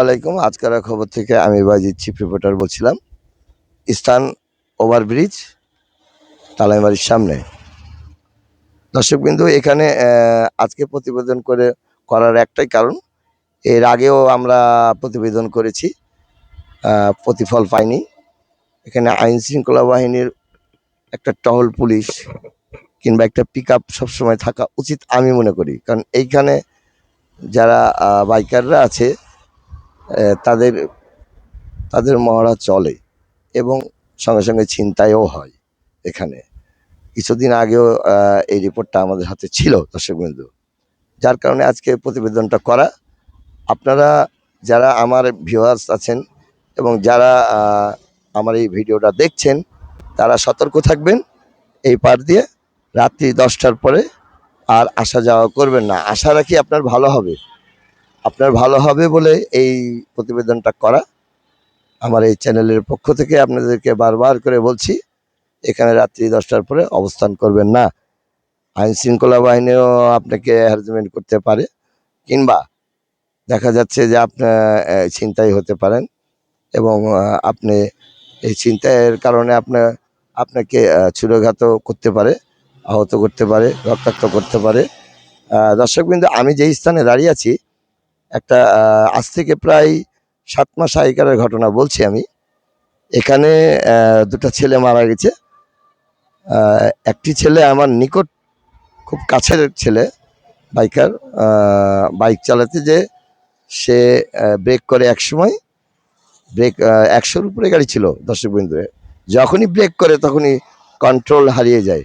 আলাইকুম। আজকের খবর থেকে আমি বাজিদ চিফ রিপোর্টার বলছিলাম। স্থান ওভারব্রিজ, তালাইমারির সামনে। দর্শকবিন্দু, এখানে আজকে প্রতিবেদন করার একটাই কারণ, এর আগেও আমরা প্রতিবেদন করেছি, প্রতিফল পাইনি। এখানে আইন শৃঙ্খলা বাহিনীর একটা টহল পুলিশ কিংবা একটা পিক আপ সবসময় থাকা উচিত আমি মনে করি। কারণ এইখানে যারা বাইকাররা আছে তাদের তাদের মহড়া চলে এবং সঙ্গে সঙ্গে ছিনতাইও হয়। এখানে কিছুদিন আগেও এই রিপোর্টটা আমাদের হাতে ছিল দর্শকবৃন্দু, যার কারণে আজকে প্রতিবেদনটা করা। আপনারা যারা আমার ভিউয়ার্স আছেন এবং যারা আমার এই ভিডিওটা দেখছেন, তারা সতর্ক থাকবেন। এই পার দিয়ে রাত্রি 10টার পরে আর আসা যাওয়া করবেন না। আশা রাখি আপনার ভালো হবে বলে এই প্রতিবেদনটা করা। আমার এই চ্যানেলের পক্ষ থেকে আপনাদেরকে বারবার করে বলছি, এখানে রাত্রি 10টার পরে অবস্থান করবেন না। আইন শৃঙ্খলা বাহিনীও আপনাকে হ্যারাসমেন্ট করতে পারে, কিংবা দেখা যাচ্ছে যে আপনার ছিনতাই হতে পারেন এবং আপনি এই ছিনতাইয়ের কারণে আপনাকে ছুরিকাঘাতও করতে পারে, আহত করতে পারে, রক্তাক্ত করতে পারে। দর্শকবৃন্দ, আমি যেই স্থানে দাঁড়িয়ে আছি, একটা আজ থেকে প্রায় 7 মাস আগেকার ঘটনা বলছি আমি। এখানে দুটো ছেলে মারা গেছে। একটি ছেলে আমার নিকট, খুব কাছের ছেলে, বাইকার। বাইক চালাতে যে সে ব্রেক করে, একসময় ব্রেক 100-র উপরে গাড়ি ছিল দর্শকবৃন্দ। যখনই ব্রেক করে তখনই কন্ট্রোল হারিয়ে যায়।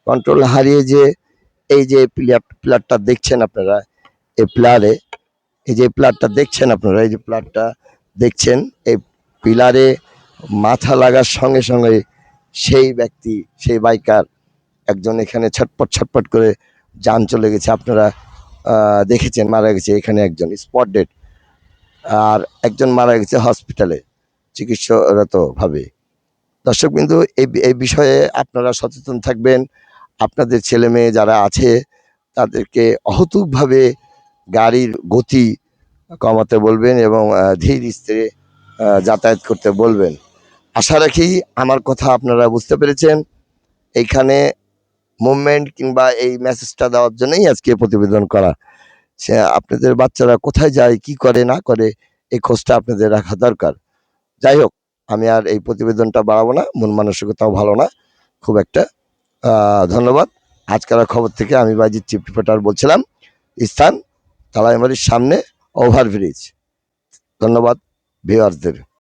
কন্ট্রোল হারিয়ে যে এই যে প্লারটা দেখছেন আপনারা, এই প্লারে, এই যে প্লারটা দেখছেন আপনারা, এই যে প্লারটা দেখছেন, এই পিলারে মাথা লাগার সঙ্গে সঙ্গে সেই ব্যক্তি, সেই বাইকার একজন এখানে ছটপট করে যান চলে গেছে। আপনারা দেখেছেন, মারা গেছে এখানে একজন, স্পট ডেড। আর একজন মারা গেছে হসপিটালে চিকিৎসারতভাবে। দর্শকবিন্দু, এই বিষয়ে আপনারা সচেতন থাকবেন। আপনাদের ছেলে মেয়ে যারা আছে তাদেরকে অহতুকভাবে গাড়ির গতি কমাতে বলবেন এবং ধীর স্থিরে যাতায়াত করতে বলবেন। আশা রাখি আমার কথা আপনারা বুঝতে পেরেছেন। এইখানে মুভমেন্ট কিংবা এই মেসেজটা দেওয়ার জন্যই আজকে প্রতিবেদন করা। সে আপনাদের বাচ্চারা কোথায় যায়, কি করে না করে, এই খোঁজটা আপনাদের রাখা দরকার। যাই হোক, আমি আর এই প্রতিবেদনটা বাড়াবো না, মন মানসিকতাও ভালো না খুব একটা। ধন্যবাদ। আজকের খবর থেকে আমি বাজিদ চিফ রিপোর্টার বলছিলাম। স্থান তালাইমারির সামনে, ওভারব্রিজ। ধন্যবাদ ভিউয়ার্সদের।